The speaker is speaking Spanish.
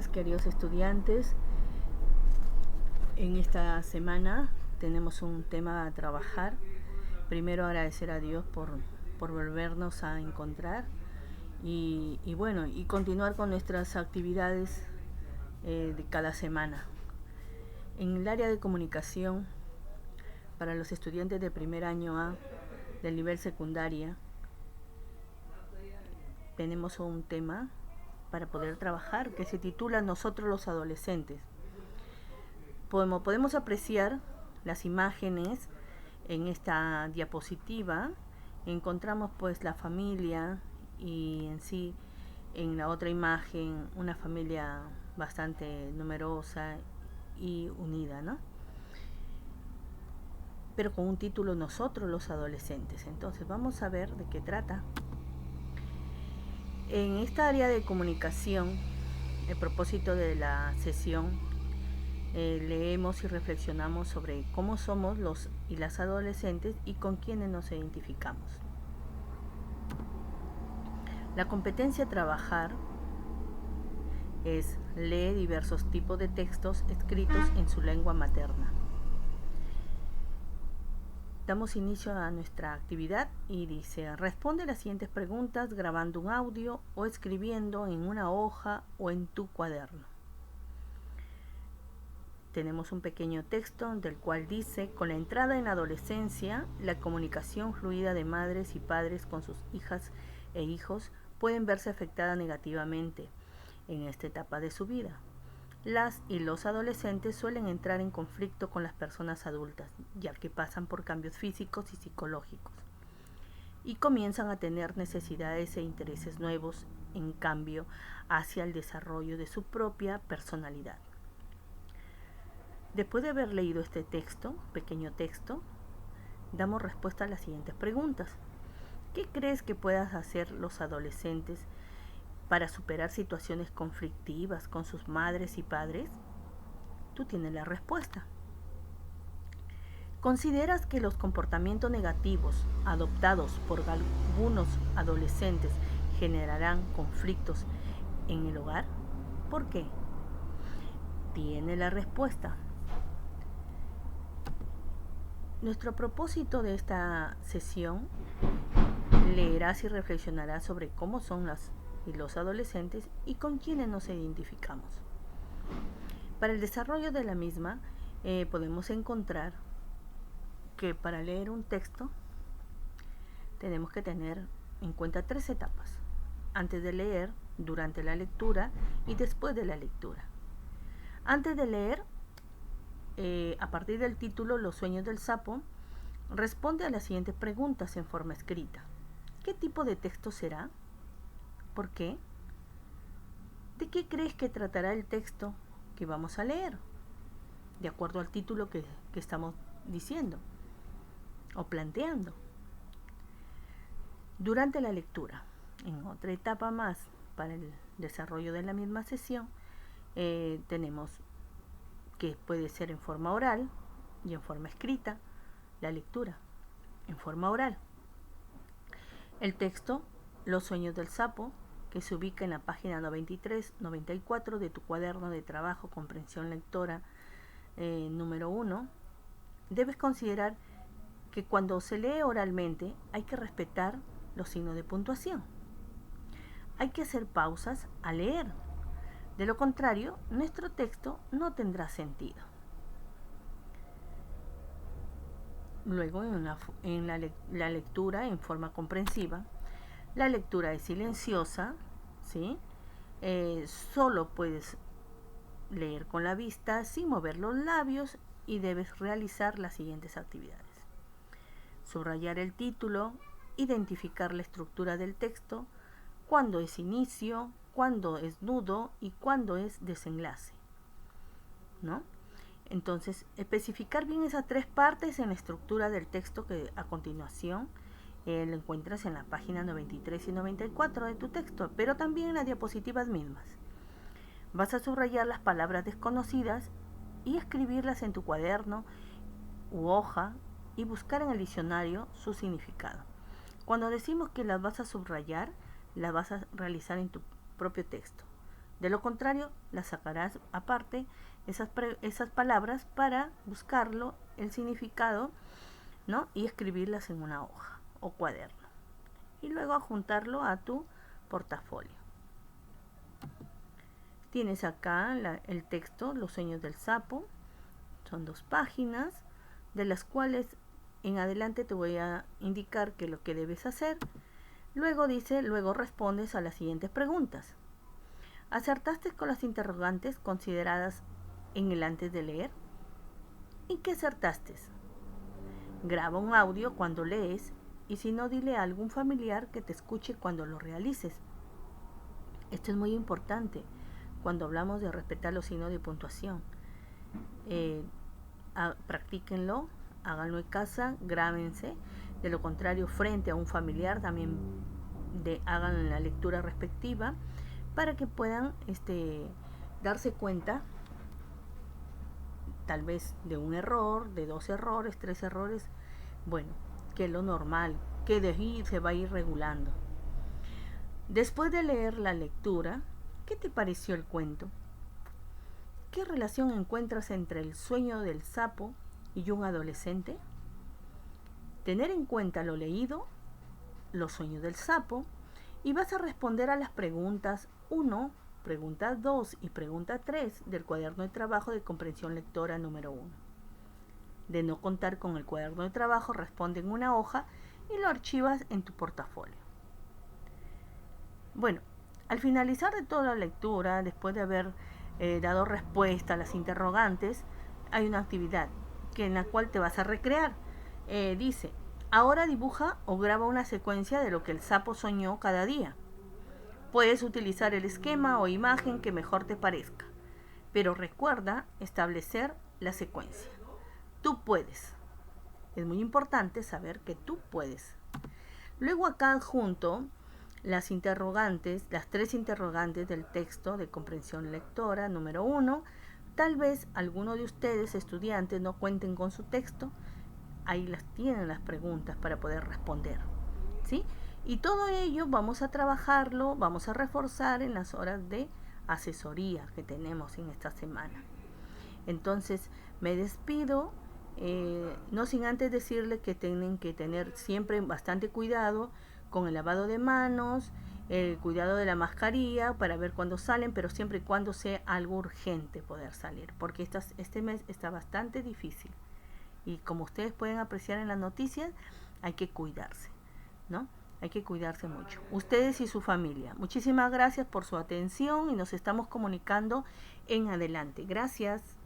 días, queridos estudiantes. En esta semana tenemos un tema a trabajar. Primero agradecer a Dios por volvernos a encontrar y continuar con nuestras actividades de cada semana. En el área de comunicación, para los estudiantes de primer año A del nivel secundaria, tenemos un tema para poder trabajar que se titula Nosotros los adolescentes. Como podemos apreciar las imágenes en esta diapositiva, encontramos pues la familia y en sí en la otra imagen una familia bastante numerosa y unida, ¿no? Pero con un título Nosotros los adolescentes. Entonces vamos a ver de qué trata. En esta área de comunicación, el propósito de la sesión, leemos y reflexionamos sobre cómo somos los y las adolescentes y con quiénes nos identificamos. La competencia a trabajar es lee diversos tipos de textos escritos en su lengua materna. Damos inicio a nuestra actividad y dice: responde las siguientes preguntas grabando un audio o escribiendo en una hoja o en tu cuaderno. Tenemos un pequeño texto del cual dice: con la entrada en la adolescencia, la comunicación fluida de madres y padres con sus hijas e hijos pueden verse afectada negativamente en esta etapa de su vida. Las y los adolescentes suelen entrar en conflicto con las personas adultas, ya que pasan por cambios físicos y psicológicos, y comienzan a tener necesidades e intereses nuevos en cambio hacia el desarrollo de su propia personalidad. Después de haber leído este texto, pequeño texto, damos respuesta a las siguientes preguntas. ¿Qué crees que puedan hacer los adolescentes para superar situaciones conflictivas con sus madres y padres? Tú tienes la respuesta. ¿Consideras que los comportamientos negativos adoptados por algunos adolescentes generarán conflictos en el hogar? ¿Por qué? Tiene la respuesta. Nuestro propósito de esta sesión: leerás y reflexionarás sobre cómo son las y los adolescentes y con quienes nos identificamos. Para el desarrollo de la misma, podemos encontrar que para leer un texto tenemos que tener en cuenta 3 etapas: antes de leer, durante la lectura y después de la lectura. Antes de leer, a partir del título Los sueños del sapo, responde a las siguientes preguntas en forma escrita. ¿Qué tipo de texto será? ¿Por qué? ¿De qué crees que tratará el texto que vamos a leer? De acuerdo al título que estamos diciendo o planteando. Durante la lectura, en otra etapa más para el desarrollo de la misma sesión, tenemos que puede ser en forma oral y en forma escrita. La lectura en forma oral. El texto Los sueños del sapo, que se ubica en la página 93-94 de tu cuaderno de trabajo comprensión lectora número 1. Debes considerar que cuando se lee oralmente hay que respetar los signos de puntuación. Hay que hacer pausas al leer. De lo contrario, nuestro texto no tendrá sentido. Luego, en la lectura en forma comprensiva, la lectura es silenciosa, ¿sí? Solo puedes leer con la vista sin mover los labios y debes realizar las siguientes actividades: subrayar el título, identificar la estructura del texto, cuándo es inicio, cuándo es nudo y cuándo es desenlace, ¿no? Entonces, especificar bien esas 3 partes en la estructura del texto que a continuación lo encuentras en la página 93 y 94 de tu texto, pero también en las diapositivas mismas. Vas a subrayar las palabras desconocidas y escribirlas en tu cuaderno u hoja y buscar en el diccionario su significado. Cuando decimos que las vas a subrayar, las vas a realizar en tu propio texto. De lo contrario, las sacarás aparte, esas palabras, para buscarlo, el significado, ¿no? Y escribirlas en una hoja o cuaderno. Y luego adjuntarlo a tu portafolio. Tienes acá el texto, Los sueños del sapo. Son 2 páginas, de las cuales en adelante te voy a indicar qué es lo que debes hacer. Luego dice, luego respondes a las siguientes preguntas. ¿Acertaste con las interrogantes consideradas en el antes de leer? ¿En qué acertaste? Graba un audio cuando lees y si no, dile a algún familiar que te escuche cuando lo realices. Esto es muy importante cuando hablamos de respetar los signos de puntuación. Practíquenlo, háganlo en casa, grábense. De lo contrario, frente a un familiar también hagan la lectura respectiva para que puedan darse cuenta tal vez de un error, de 2 errores, 3 errores, bueno, que es lo normal, que de ahí se va a ir regulando. Después de leer la lectura, ¿qué te pareció el cuento? ¿Qué relación encuentras entre el sueño del sapo y un adolescente? Tener en cuenta lo leído, los sueños del sapo, y vas a responder a las preguntas 1, pregunta 2 y pregunta 3 del cuaderno de trabajo de comprensión lectora número 1. De no contar con el cuaderno de trabajo, responde en una hoja y lo archivas en tu portafolio. Bueno, al finalizar de toda la lectura, después de haber dado respuesta a las interrogantes, hay una actividad en la cual te vas a recrear. Dice, ahora dibuja o graba una secuencia de lo que el sapo soñó cada día. Puedes utilizar el esquema o imagen que mejor te parezca, pero recuerda establecer la secuencia. Tú puedes. Es muy importante saber que tú puedes. Luego acá adjunto las interrogantes, las 3 interrogantes del texto de comprensión lectora número 1. Tal vez alguno de ustedes, estudiantes, no cuenten con su texto. Ahí las tienen las preguntas para poder responder, ¿sí? Y todo ello vamos a trabajarlo, vamos a reforzar en las horas de asesoría que tenemos en esta semana. Entonces, me despido, no sin antes decirles que tienen que tener siempre bastante cuidado con el lavado de manos, el cuidado de la mascarilla para ver cuándo salen, pero siempre y cuando sea algo urgente poder salir, porque este mes está bastante difícil. Y como ustedes pueden apreciar en las noticias, hay que cuidarse, ¿no? Hay que cuidarse mucho. Ustedes y su familia. Muchísimas gracias por su atención y nos estamos comunicando en adelante. Gracias.